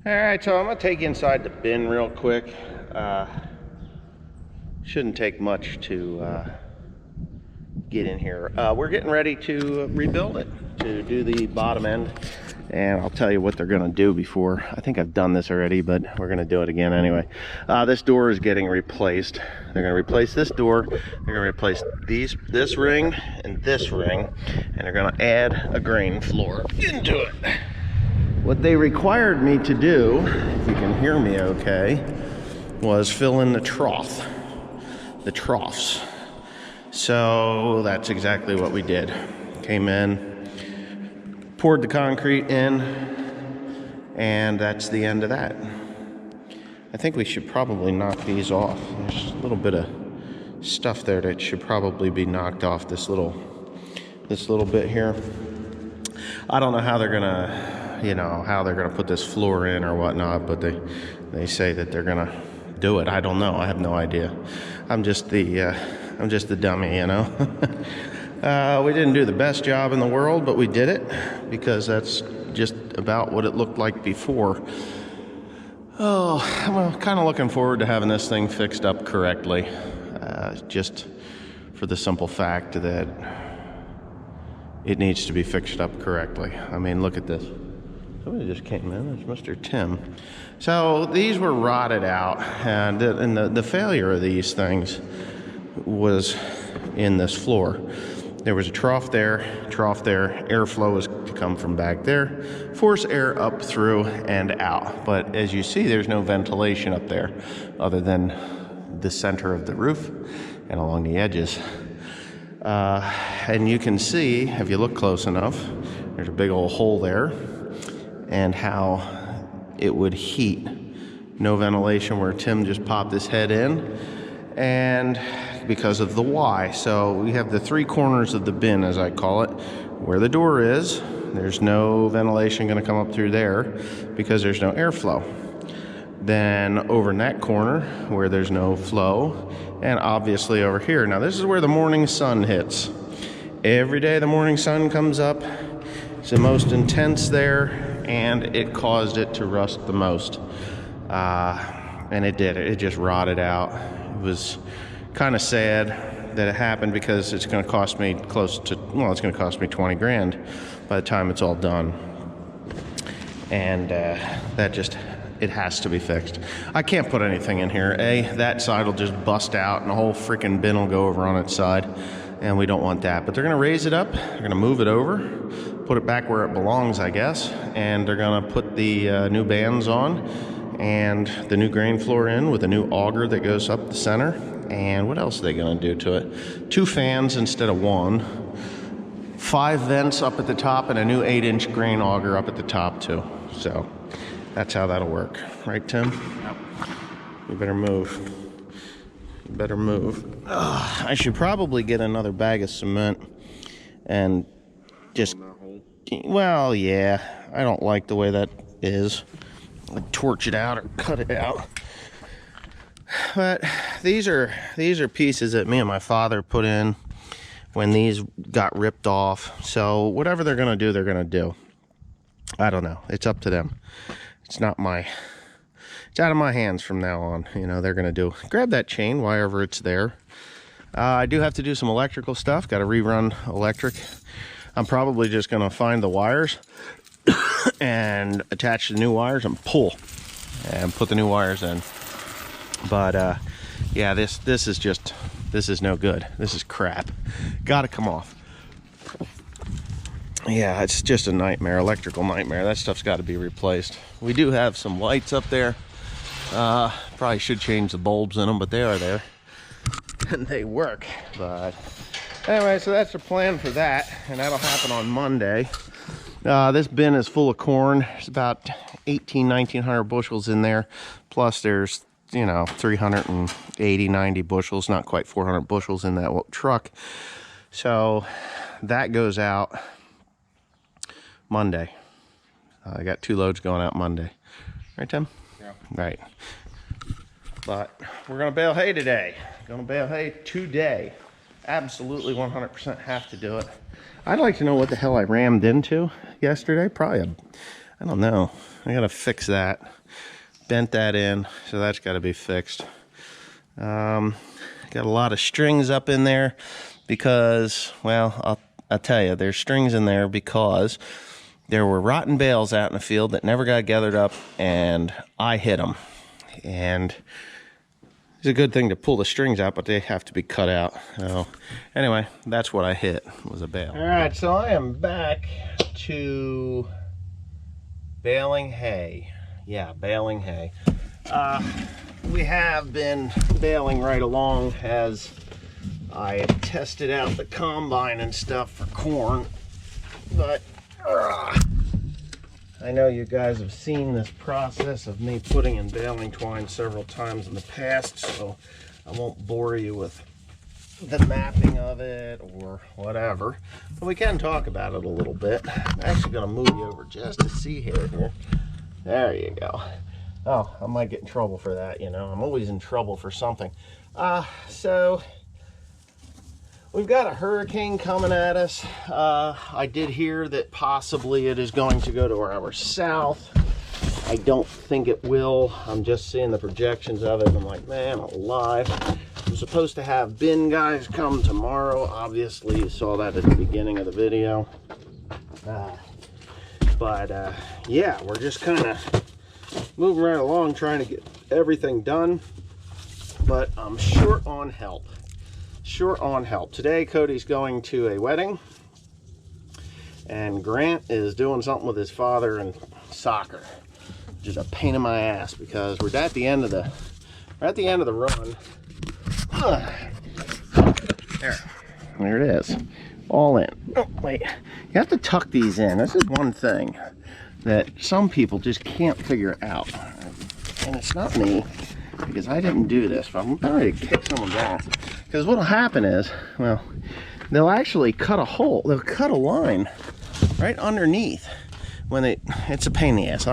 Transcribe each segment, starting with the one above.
All right, so I'm gonna take you inside the bin real quick. Shouldn't take much to get in here. We're getting ready to rebuild it, to do the bottom end, and I'll tell you what they're gonna do before. I think I've done this already, but we're gonna do it again anyway. This door is getting replaced. They're gonna replace this door. They're gonna replace this ring and this ring, and they're gonna add a grain floor into it. What they required me to do, if you can hear me okay, was fill in the troughs. So that's exactly what we did. Came in, poured the concrete in, and that's the end of that. I think we should probably knock these off. There's a little bit of stuff there that should probably be knocked off, this little bit here. I don't know how they're gonna how they're gonna put this floor in or whatnot, but they say that they're gonna do it. I don't know. I have no idea. I'm just the dummy, you know. We didn't do the best job in the world, but we did it because that's just about what it looked like before. Oh, I'm kind of looking forward to having this thing fixed up correctly, just for the simple fact that it needs to be fixed up correctly. I mean, look at this. Somebody just came in. It's Mr. Tim. So these were rotted out, and the failure of these things was in this floor. There was a trough there, airflow was to come from back there, force air up through and out. But as you see, there's no ventilation up there other than the center of the roof and along the edges. And you can see, if you look close enough, there's a big old hole there, and how it would heat. No ventilation where Tim just popped his head in, and because of the Y. So we have the three corners of the bin, as I call it, where the door is. There's no ventilation going to come up through there because there's no airflow. Then over in that corner where there's no flow, and obviously over here. Now this is where the morning sun hits. Every day the morning sun comes up. It's the most intense there, and it caused it to rust the most. And it did. It just rotted out. It was kind of sad that it happened because it's going to cost me it's going to cost me 20 grand by the time it's all done. And it has to be fixed. I can't put anything in here. That side will just bust out and the whole freaking bin will go over on its side, and we don't want that. But they're going to raise it up, they're going to move it over, put it back where it belongs, I guess, and they're going to put the new bands on and the new grain floor in with a new auger that goes up the center. And what else are they going to do to it? 2 fans instead of 1, 5 vents up at the top, and a new 8-inch grain auger up at the top too. So that's how that'll work. Right, Tim? Yep. You better move. You better move. I should probably get another bag of cement and just... Well, yeah. I don't like the way that is. I'd torch it out or cut it out. But these are pieces that me and my father put in when these got ripped off. So whatever they're going to do, they're going to do. I don't know. It's up to them. It's out of my hands from now on. You know, they're going to do. Grab that chain, wherever it's there. I do have to do some electrical stuff. Got to rerun electric. I'm probably just going to find the wires and attach the new wires and pull and put the new wires in. But yeah, this is no good. This is crap. Gotta come off. Yeah, it's just a nightmare, electrical nightmare. That stuff's got to be replaced. We do have some lights up there. Probably should change the bulbs in them, but they are there and they work. But anyway, so that's the plan for that, and that'll happen on Monday. This bin is full of corn. There's about 1,900 bushels in there, plus there's 380, 90 bushels, not quite 400 bushels in that truck. So that goes out Monday. I got 2 loads going out Monday. Right, Tim? Yeah. Right. But we're going to bale hay today. Absolutely 100% have to do it. I'd like to know what the hell I rammed into yesterday. Probably I don't know. I gotta fix that. Bent that in, so that's got to be fixed. Got a lot of strings up in there because, well, I'll tell you, there's strings in there because there were rotten bales out in the field that never got gathered up, and I hit them. And it's a good thing to pull the strings out, but they have to be cut out. So anyway, that's what I hit, was a bale. All right, so I am back to baling hay. Yeah, baling hay. We have been baling right along as I tested out the combine and stuff for corn, but I know you guys have seen this process of me putting in baling twine several times in the past, so I won't bore you with the mapping of it or whatever, but we can talk about it a little bit. I'm actually going to move you over just to see here. There you go. Oh, I might get in trouble for that, you know. I'm always in trouble for something. So we've got a hurricane coming at us. I did hear that possibly it is going to go to our south. I don't think it will. I'm just seeing the projections of it, and I'm like, man, I'm alive. I'm supposed to have bin guys come tomorrow. Obviously, you saw that at the beginning of the video. Yeah, we're just kind of moving right along, trying to get everything done, but I'm short on help. Today Cody's going to a wedding, and Grant is doing something with his father in soccer, which is a pain in my ass because we're at the end of the run. There it is, all in. Oh wait, you have to tuck these in. This is one thing that some people just can't figure out, and it's not me because I didn't do this, but I'm ready to kick someone's ass. Because what'll happen is, well, they'll actually cut a hole, they'll cut a line right underneath when it's a pain in the ass.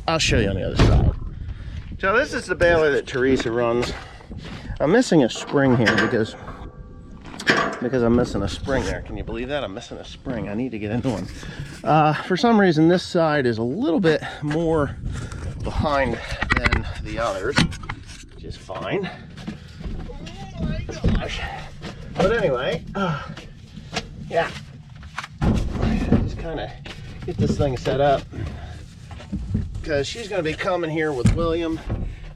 I'll show you on the other side. So this is the baler that Teresa runs. I'm missing a spring here because I'm missing a spring there. Can you believe that? I'm missing a spring. I need to get into one. For some reason, this side is a little bit more behind than the others, which is fine. Oh my gosh. But anyway, yeah. Just kind of get this thing set up because she's going to be coming here with William.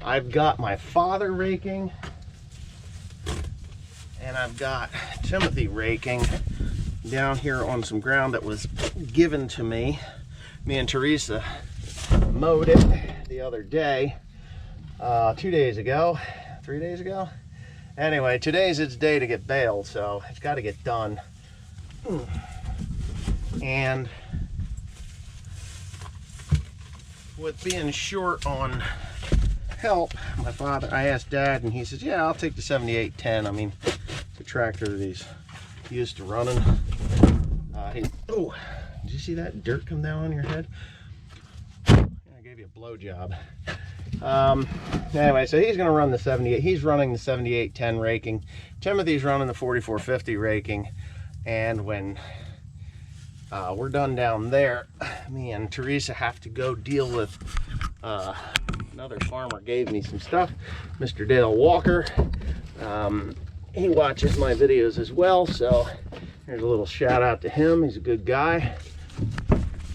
I've got my father raking, and I've got Timothy raking down here on some ground that was given to me. Me and Teresa mowed it the other day, 2 days ago, 3 days ago. Anyway, today's its day to get baled, so it's got to get done. And with being short on help, I asked Dad, and he says, yeah, I'll take the 7810. I mean, the tractor that he's used to running. Oh, did you see that dirt come down on your head? I gave you a blowjob. Anyway, so he's going to run the 78. He's running the 7810 raking. Timothy's running the 4450 raking. And when we're done down there, me and Teresa have to go deal with another farmer gave me some stuff, Mr. Dale Walker. He watches my videos as well, so here's a little shout out to him. He's a good guy,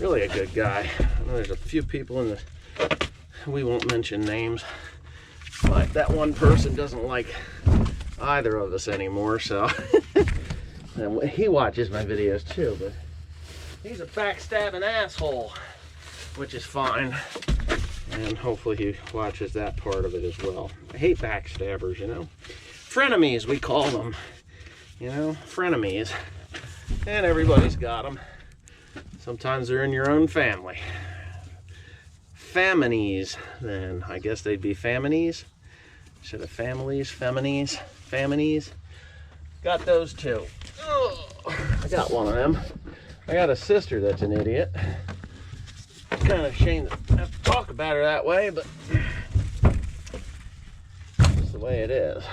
really a good guy. I know there's a few people in the, we won't mention names, but that one person doesn't like either of us anymore, so and he watches my videos too, but he's a backstabbing asshole, which is fine. And hopefully he watches that part of it as well. I hate backstabbers, you know. Frenemies, we call them. You know, frenemies. And everybody's got them. Sometimes they're in your own family. Faminies, then. I guess they'd be faminies. Instead of families, faminies. Got those too. Oh, I got one of them. I got a sister that's an idiot. Kind of ashamed to have to talk about her that way, but it's the way it is.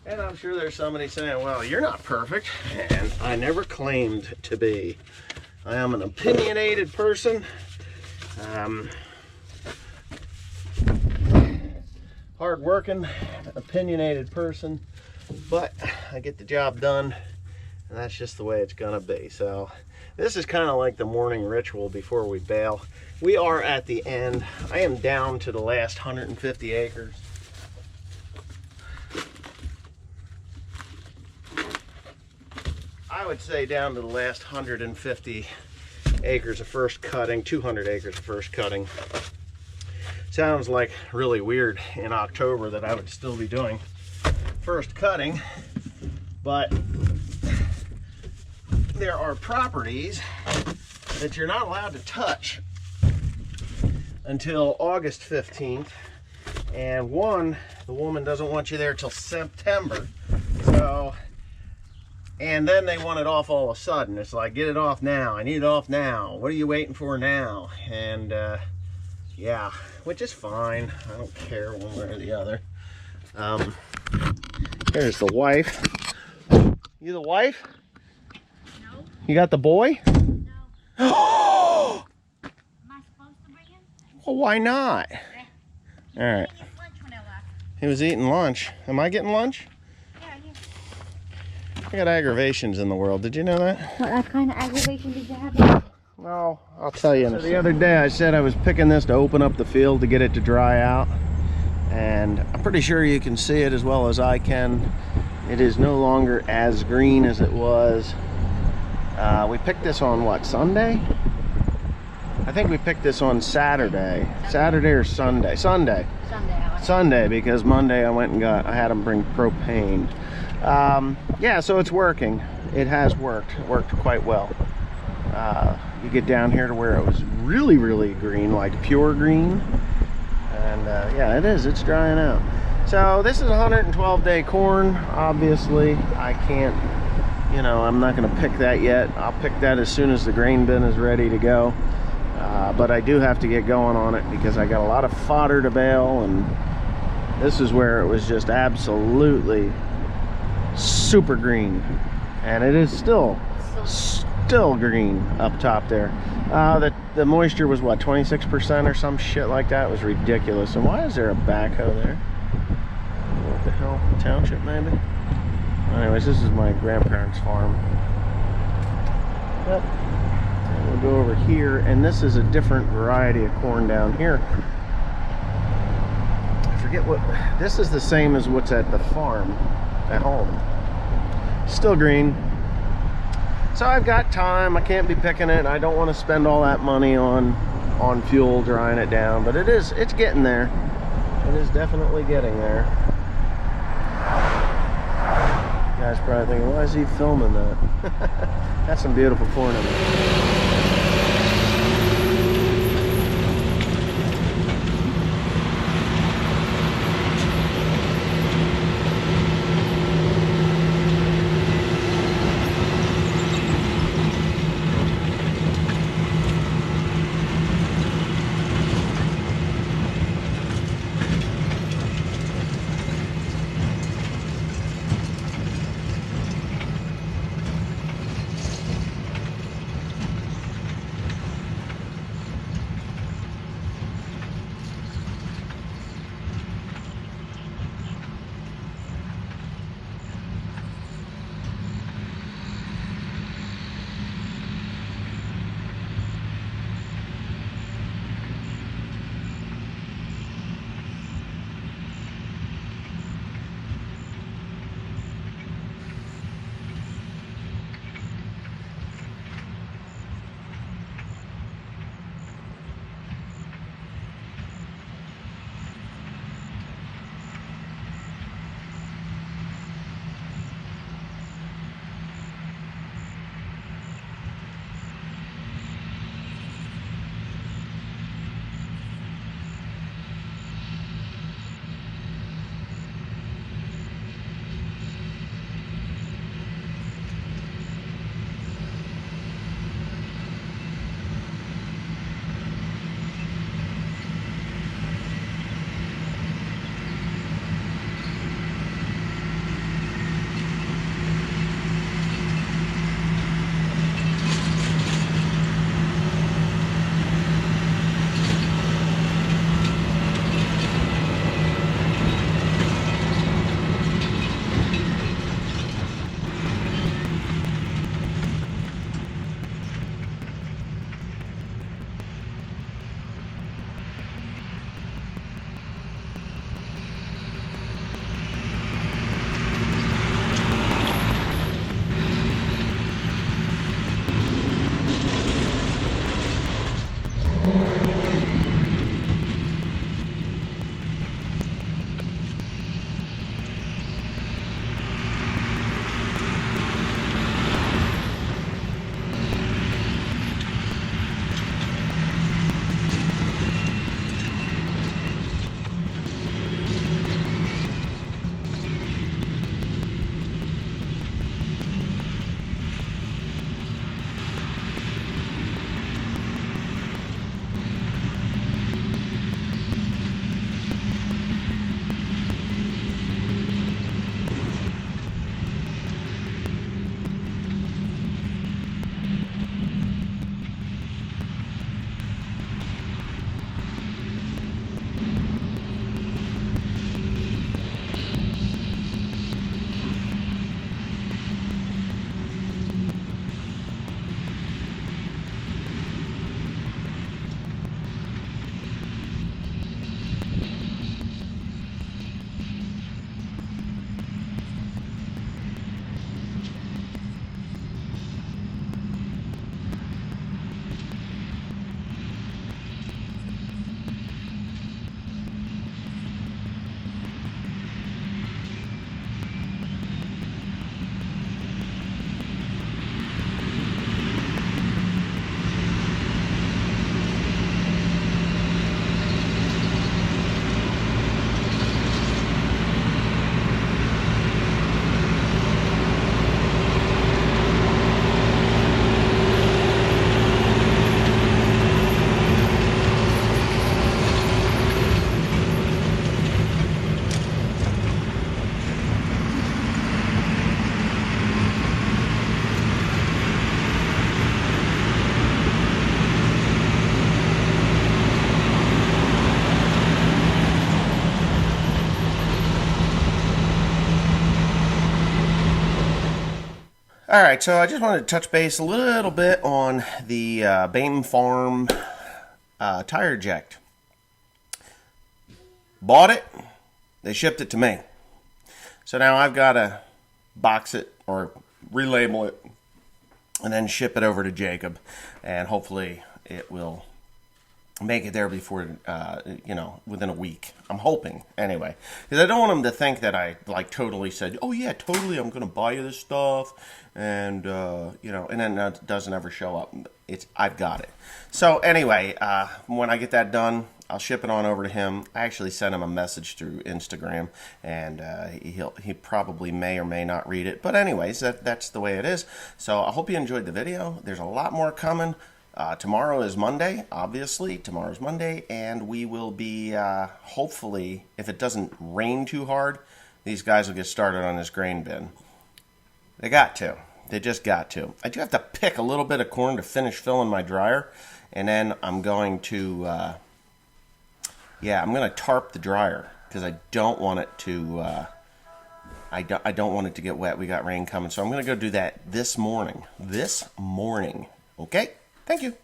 And I'm sure there's somebody saying, well, you're not perfect, and I never claimed to be. I am an opinionated person. Hard-working, opinionated person, but I get the job done, and that's just the way it's gonna be. So this is kind of like the morning ritual before we bale. We are at the end. I am down to the last 150 acres. I would say down to the last 150 acres of first cutting, 200 acres of first cutting. Sounds like really weird in October that I would still be doing first cutting, but there are properties that you're not allowed to touch until August 15th, and the woman doesn't want you there till September. So, and then they want it off all of a sudden. It's like, get it off now. I need it off now. What are you waiting for now? And yeah, which is fine. I don't care one way or the other. Here's the wife. You the wife? No. You got the boy? No. Am I supposed to bring him? Well, why not? All right. He ate lunch when I left. He was eating lunch. Am I getting lunch? Yeah, yeah. I got aggravations in the world. Did you know that? What kind of aggravation did you have? No, I'll tell you. So the other day I said I was picking this to open up the field to get it to dry out. And I'm pretty sure you can see it as well as I can. It is no longer as green as it was. We picked this on what, Sunday? I think we picked this on Saturday. Saturday or Sunday? Sunday. Sunday, because Monday I had them bring propane. Yeah, so it's working. It has worked. It worked quite well. You get down here to where it was really, really green, like pure green. And yeah, it is. It's drying out. So this is 112-day corn. Obviously, I can't, you know, I'm not going to pick that yet. I'll pick that as soon as the grain bin is ready to go. But I do have to get going on it because I got a lot of fodder to bale, and this is where it was just absolutely super green. And it is still green up top there. The moisture was what, 26% or some shit like that. It was ridiculous. And why is there a backhoe there? What the hell? Township maybe? Anyways, this is my grandparents' farm. Yep. And we'll go over here, and this is a different variety of corn down here. I forget what, this is the same as what's at the farm at home. Still green. So I've got time. I can't be picking it. I don't want to spend all that money on fuel drying it down, but it's getting there. It is definitely getting there. You guys probably thinking, why is he filming that? That's some beautiful corn in there. All right, so I just wanted to touch base a little bit on the Bain Farm tire eject. Bought it, they shipped it to me. So now I've got to box it or relabel it and then ship it over to Jacob, and hopefully it will make it there before, within a week. I'm hoping, anyway. Because I don't want him to think that I, totally said, oh, yeah, totally, I'm going to buy you this stuff, and, and then it doesn't ever show up. I've got it. So, anyway, when I get that done, I'll ship it on over to him. I actually sent him a message through Instagram, and he probably may or may not read it. But anyways, that's the way it is. So I hope you enjoyed the video. There's a lot more coming. Tomorrow is Monday, obviously. Tomorrow's Monday, and we will be, hopefully, if it doesn't rain too hard, these guys will get started on this grain bin. They got to. They just got to. I do have to pick a little bit of corn to finish filling my dryer, and then I'm going to, I'm going to tarp the dryer, because I don't want it to, I don't want it to get wet. We got rain coming, so I'm going to go do that this morning. Okay? Thank you.